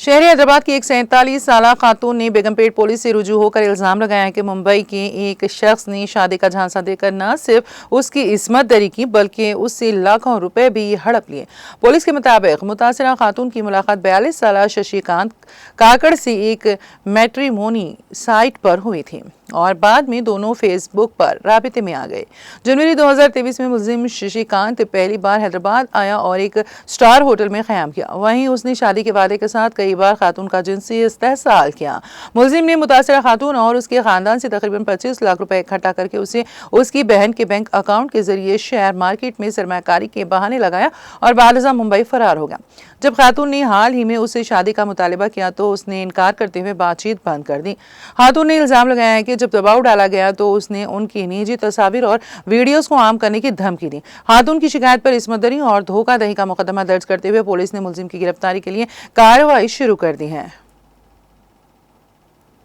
شہری حیدرآباد کی ایک 47 سالہ خاتون نے بیگم پیٹ پولیس سے رجوع ہو کر الزام لگایا ہے کہ ممبئی کے ایک شخص نے شادی کا جھانسا دے کر نہ صرف اس کی عصمت دری کی بلکہ اس سے لاکھوں روپے بھی ہڑپ لیے۔ پولیس کے مطابق متاثرہ خاتون کی ملاقات 42 سالہ ششی کانت کاکڑ سے ایک میٹریمونی سائٹ پر ہوئی تھی اور بعد میں دونوں فیس بک پر رابطے میں آ گئے۔ جنوری 2023 میں ملزم ششی کانت پہلی بار حیدرآباد آیا اور ایک سٹار ہوٹل میں قیام کیا۔ وہیں اس نے شادی کے وعدے کے ساتھ کئی بار خاتون کا جنسی استحصال کیا۔ ملزم نے متاثرہ خاتون اور اس کے خاندان سے تقریباً 25 لاکھ روپے اکٹھا کر کے اسے اس کی بہن کے بینک اکاؤنٹ کے ذریعے شیئر مارکیٹ میں سرمایہ کاری کے بہانے لگایا اور بعد ازاں ممبئی فرار ہو گیا۔ جب خاتون نے حال ہی میں اس سے شادی کا مطالبہ کیا تو اس نے انکار کرتے ہوئے بات چیت بند کر دی۔ خاتون نے الزام لگایا ہے کہ جب دباؤ ڈالا گیا تو اس نے ان کی نجی تصاویر اور ویڈیوز کو عام کرنے کی دھمکی دی۔ خاتون کی شکایت پر عصمت دری اور دھوکہ دہی کا مقدمہ درج کرتے ہوئے پولیس نے ملزم کی گرفتاری کے لیے کارروائی شروع کر دی ہے۔